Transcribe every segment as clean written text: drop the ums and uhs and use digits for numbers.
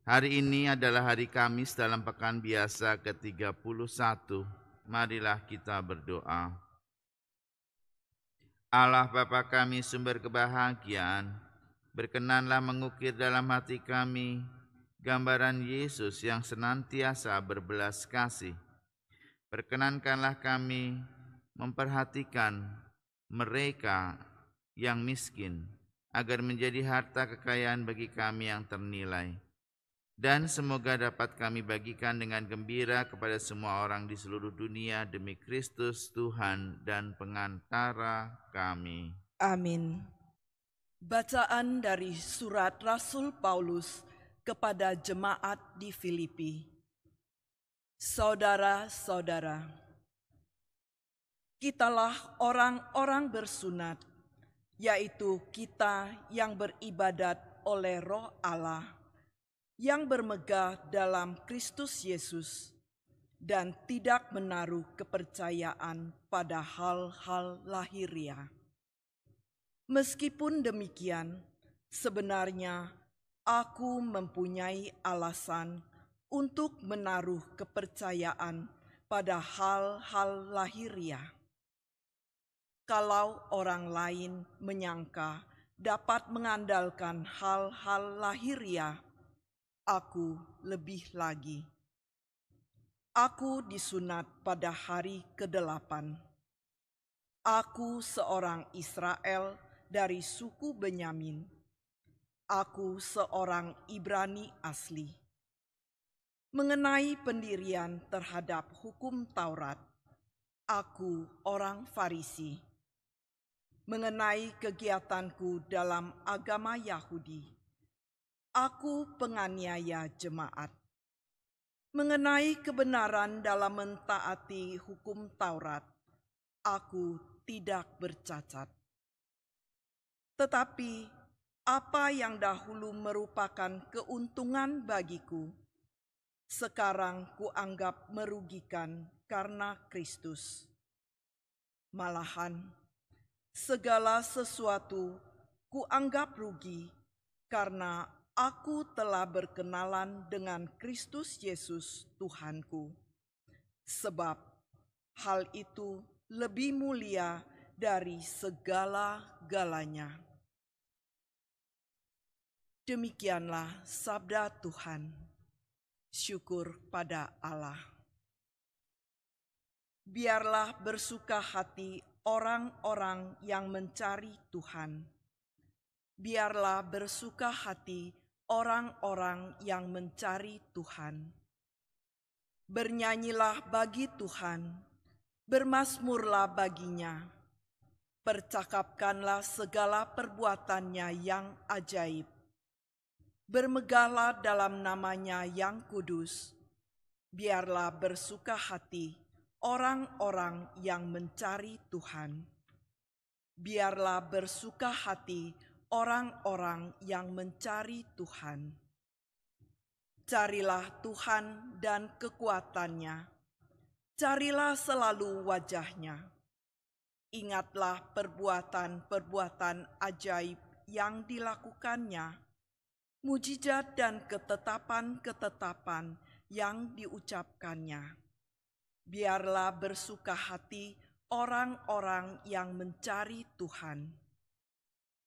Hari ini adalah hari Kamis dalam pekan biasa ke-31. Marilah kita berdoa. Allah Bapa kami sumber kebahagiaan, berkenanlah mengukir dalam hati kami gambaran Yesus yang senantiasa berbelas kasih. Perkenankanlah kami memperhatikan mereka yang miskin, agar menjadi harta kekayaan bagi kami yang ternilai. Dan semoga dapat kami bagikan dengan gembira kepada semua orang di seluruh dunia demi Kristus Tuhan dan pengantara kami. Amin. Bacaan dari surat Rasul Paulus kepada jemaat di Filipi. Saudara-saudara, kitalah orang-orang bersunat, yaitu kita yang beribadat oleh Roh Allah, yang bermegah dalam Kristus Yesus, dan tidak menaruh kepercayaan pada hal-hal lahiriah. Meskipun demikian, sebenarnya aku mempunyai alasan untuk menaruh kepercayaan pada hal-hal lahiriah. Kalau orang lain menyangka dapat mengandalkan hal-hal lahiriah, aku lebih lagi. Aku disunat pada hari ke-8. Aku seorang Israel dari suku Benyamin. Aku seorang Ibrani asli. Mengenai pendirian terhadap hukum Taurat, aku orang Farisi. Mengenai kegiatanku dalam agama Yahudi, aku penganiaya jemaat. Mengenai kebenaran dalam mentaati hukum Taurat, aku tidak bercacat. Tetapi apa yang dahulu merupakan keuntungan bagiku, sekarang kuanggap merugikan karena Kristus. Malahan, segala sesuatu kuanggap rugi karena aku telah berkenalan dengan Kristus Yesus Tuhanku. Sebab hal itu lebih mulia dari segala-galanya. Demikianlah sabda Tuhan. Syukur pada Allah. Biarlah bersuka hati orang-orang yang mencari Tuhan. Biarlah bersuka hati orang-orang yang mencari Tuhan. Bernyanyilah bagi Tuhan, bermazmurlah baginya. Percakapkanlah segala perbuatannya yang ajaib. Bermegahlah dalam namanya yang kudus. Biarlah bersuka hati orang-orang yang mencari Tuhan. Biarlah bersuka hati orang-orang yang mencari Tuhan. Carilah Tuhan dan kekuatannya. Carilah selalu wajahnya. Ingatlah perbuatan-perbuatan ajaib yang dilakukannya, mujizat dan ketetapan-ketetapan yang diucapkannya. Biarlah bersuka hati orang-orang yang mencari Tuhan.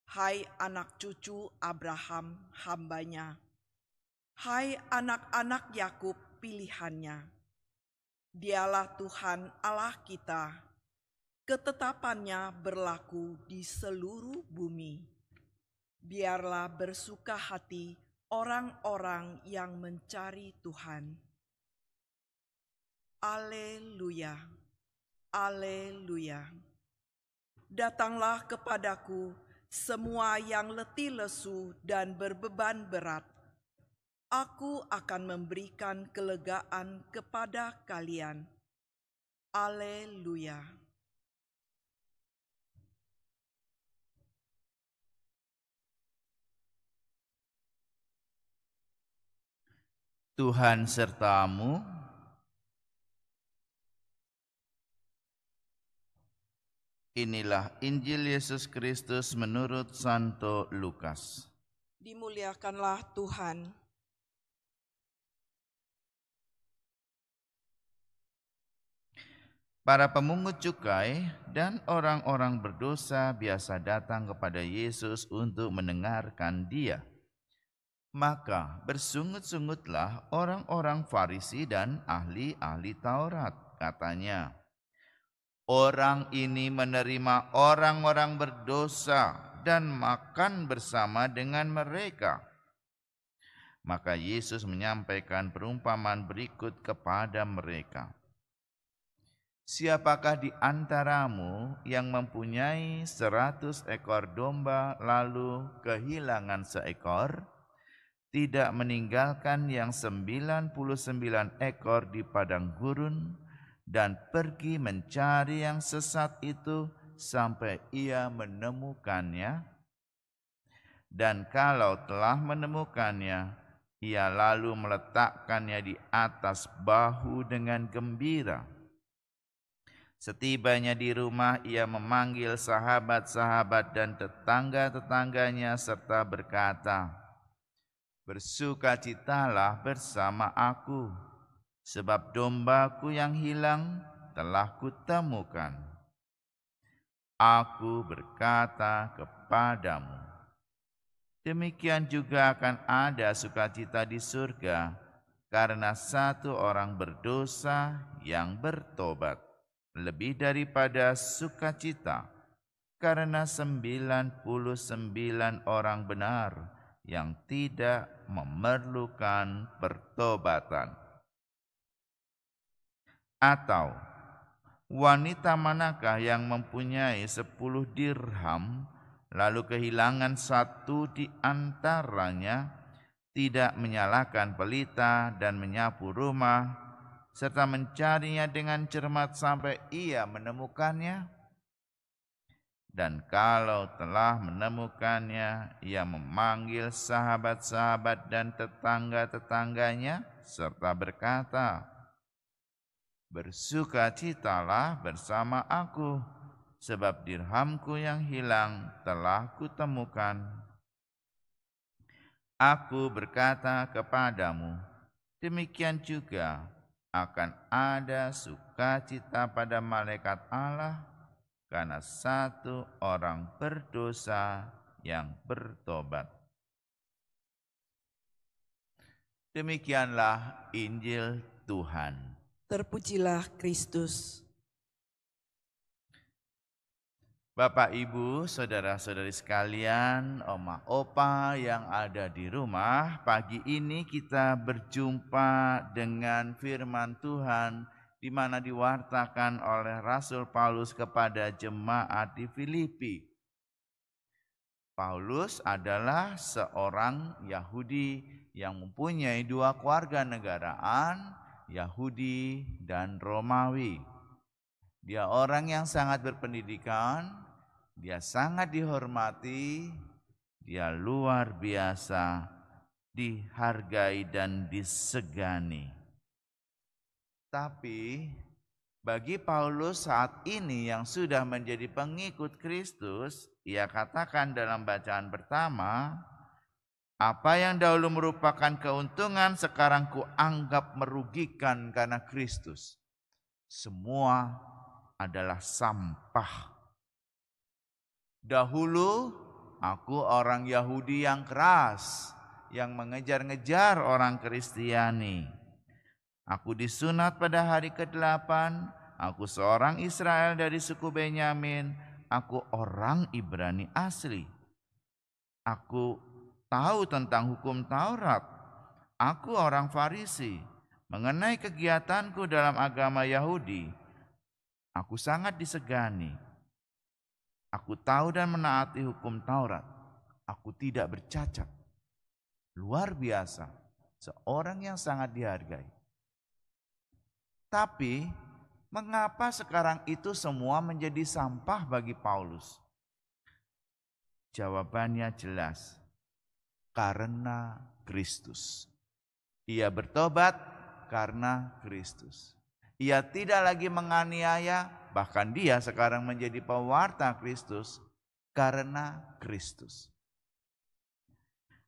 Hai anak cucu Abraham, hambanya. Hai anak-anak Yakub, pilihannya. Dialah Tuhan Allah kita. Ketetapannya berlaku di seluruh bumi. Biarlah bersuka hati orang-orang yang mencari Tuhan. Alleluia, alleluia. Datanglah kepadaku semua yang letih lesu dan berbeban berat. Aku akan memberikan kelegaan kepada kalian. Alleluia. Tuhan sertamu. Inilah Injil Yesus Kristus menurut Santo Lukas. Dimuliakanlah Tuhan. Para pemungut cukai dan orang-orang berdosa biasa datang kepada Yesus untuk mendengarkan Dia. Maka bersungut-sungutlah orang-orang Farisi dan ahli-ahli Taurat. Katanya, orang ini menerima orang-orang berdosa dan makan bersama dengan mereka. Maka Yesus menyampaikan perumpamaan berikut kepada mereka. Siapakah di antaramu yang mempunyai 100 ekor domba lalu kehilangan seekor, tidak meninggalkan yang 99 ekor di padang gurun dan pergi mencari yang sesat itu sampai ia menemukannya? Dan kalau telah menemukannya, ia lalu meletakkannya di atas bahu dengan gembira. Setibanya di rumah, ia memanggil sahabat-sahabat dan tetangga-tetangganya serta berkata, bersukacitalah bersama aku, sebab dombaku yang hilang telah kutemukan. Aku berkata kepadamu, demikian juga akan ada sukacita di surga karena satu orang berdosa yang bertobat, lebih daripada sukacita karena 99 orang benar yang tidak memerlukan pertobatan. Atau wanita manakah yang mempunyai 10 dirham lalu kehilangan satu di antaranya, tidak menyalakan pelita dan menyapu rumah serta mencarinya dengan cermat sampai ia menemukannya? Dan kalau telah menemukannya, ia memanggil sahabat-sahabat dan tetangga-tetangganya serta berkata, bersukacitalah bersama aku, sebab dirhamku yang hilang telah kutemukan. Aku berkata kepadamu, demikian juga akan ada sukacita pada malaikat Allah karena satu orang berdosa yang bertobat. Demikianlah Injil Tuhan. Terpujilah Kristus. Bapak, Ibu, saudara-saudari sekalian, oma, opa yang ada di rumah, pagi ini kita berjumpa dengan firman Tuhan di mana diwartakan oleh Rasul Paulus kepada jemaat di Filipi. Paulus adalah seorang Yahudi yang mempunyai dua kewarganegaraan, Yahudi dan Romawi. Dia orang yang sangat berpendidikan, dia sangat dihormati, dia luar biasa dihargai dan disegani. Tapi bagi Paulus saat ini yang sudah menjadi pengikut Kristus, ia katakan dalam bacaan pertama, apa yang dahulu merupakan keuntungan sekarang kuanggap merugikan karena Kristus. Semua adalah sampah. Dahulu aku orang Yahudi yang keras, yang mengejar-ngejar orang Kristiani. Aku disunat pada hari ke-8, aku seorang Israel dari suku Benyamin, aku orang Ibrani asli. Aku tahu tentang hukum Taurat, aku orang Farisi. Mengenai kegiatanku dalam agama Yahudi, aku sangat disegani. Aku tahu dan menaati hukum Taurat. Aku tidak bercacat. Luar biasa, seorang yang sangat dihargai. Tapi, mengapa sekarang itu semua menjadi sampah bagi Paulus? Jawabannya jelas, karena Kristus. Ia bertobat karena Kristus. Ia tidak lagi menganiaya, bahkan dia sekarang menjadi pewarta Kristus karena Kristus.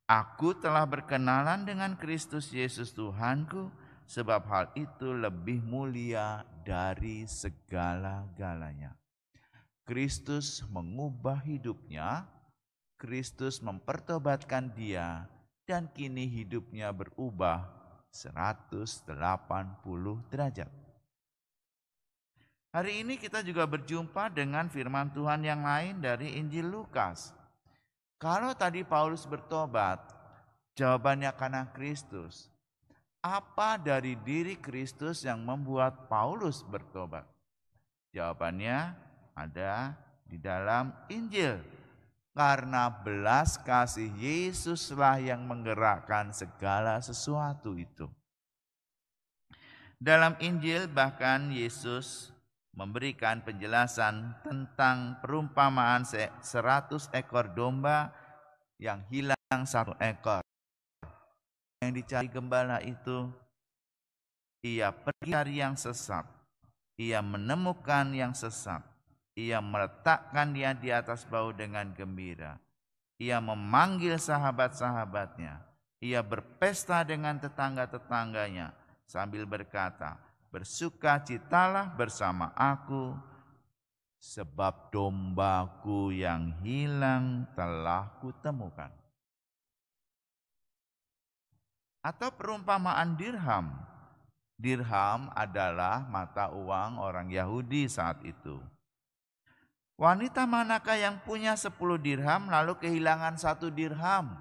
Aku telah berkenalan dengan Kristus Yesus Tuhanku sebab hal itu lebih mulia dari segala-galanya. Kristus mengubah hidupnya, Kristus mempertobatkan dia, dan kini hidupnya berubah 180 derajat. Hari ini kita juga berjumpa dengan firman Tuhan yang lain dari Injil Lukas. Kalau tadi Paulus bertobat, jawabannya karena Kristus. Apa dari diri Kristus yang membuat Paulus bertobat? Jawabannya ada di dalam Injil. Karena belas kasih Yesuslah yang menggerakkan segala sesuatu itu. Dalam Injil bahkan Yesus memberikan penjelasan tentang perumpamaan 100 ekor domba yang hilang 1 ekor. Yang dicari gembala itu, ia pergi cari yang sesat, ia menemukan yang sesat, ia meletakkan dia di atas bau dengan gembira, ia memanggil sahabat-sahabatnya, ia berpesta dengan tetangga-tetangganya sambil berkata, bersukacitalah bersama aku, sebab dombaku yang hilang telah kutemukan. Atau perumpamaan dirham. Dirham adalah mata uang orang Yahudi saat itu. Wanita manakah yang punya 10 dirham lalu kehilangan 1 dirham?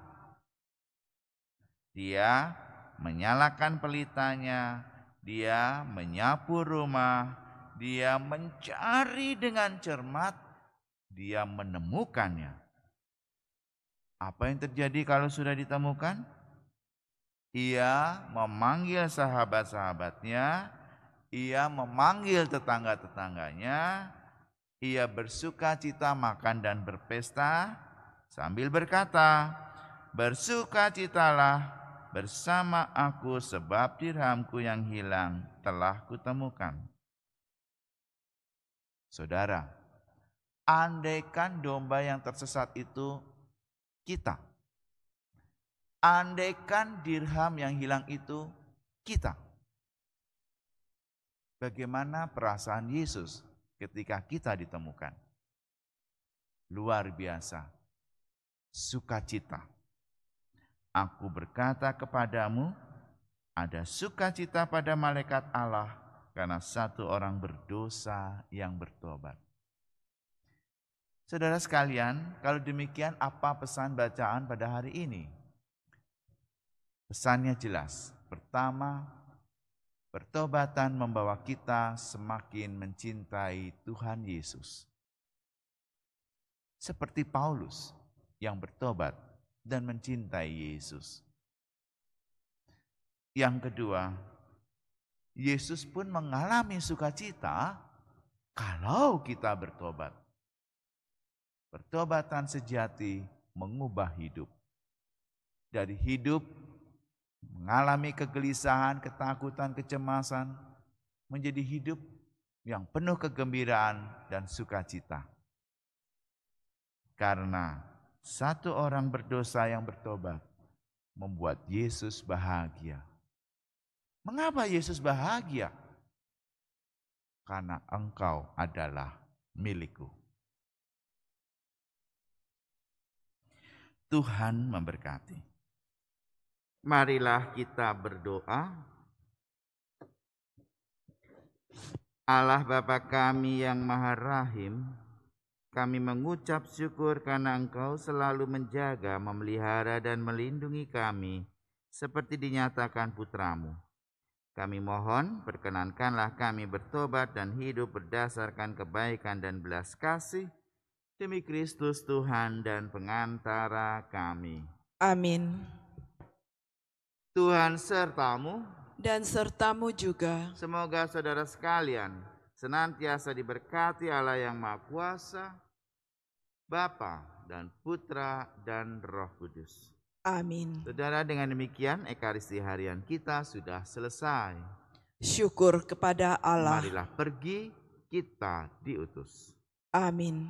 Dia menyalakan pelitanya, dia menyapu rumah, dia mencari dengan cermat, dia menemukannya. Apa yang terjadi kalau sudah ditemukan? Ia memanggil sahabat-sahabatnya, ia memanggil tetangga-tetangganya, ia bersukacita makan dan berpesta sambil berkata, bersukacitalah bersama aku sebab dirhamku yang hilang telah kutemukan. Saudara, andaikan domba yang tersesat itu kita, andaikan dirham yang hilang itu kita, bagaimana perasaan Yesus ketika kita ditemukan? Luar biasa, sukacita. Aku berkata kepadamu, ada sukacita pada malaikat Allah karena 1 orang berdosa yang bertobat. Saudara sekalian, kalau demikian apa pesan bacaan pada hari ini? Pesannya jelas. Pertama, pertobatan membawa kita semakin mencintai Tuhan Yesus. Seperti Paulus yang bertobat dan mencintai Yesus. Yang kedua, Yesus pun mengalami sukacita kalau kita bertobat. Pertobatan sejati mengubah hidup. Dari hidup mengalami kegelisahan, ketakutan, kecemasan, menjadi hidup yang penuh kegembiraan dan sukacita. Karena 1 orang berdosa yang bertobat membuat Yesus bahagia. Mengapa Yesus bahagia? Karena engkau adalah milikku. Tuhan memberkati. Marilah kita berdoa. Allah Bapa kami yang Maha Rahim, kami mengucap syukur karena Engkau selalu menjaga, memelihara dan melindungi kami seperti dinyatakan Putra-Mu. Kami mohon perkenankanlah kami bertobat dan hidup berdasarkan kebaikan dan belas kasih demi Kristus Tuhan dan pengantara kami. Amin. Tuhan sertamu Dan sertamu juga. Semoga saudara sekalian senantiasa diberkati Allah yang Maha Kuasa, Bapa dan Putra dan Roh Kudus. Amin. Saudara, dengan demikian Ekaristi harian kita sudah selesai. Syukur kepada Allah. Marilah pergi, kita diutus. Amin.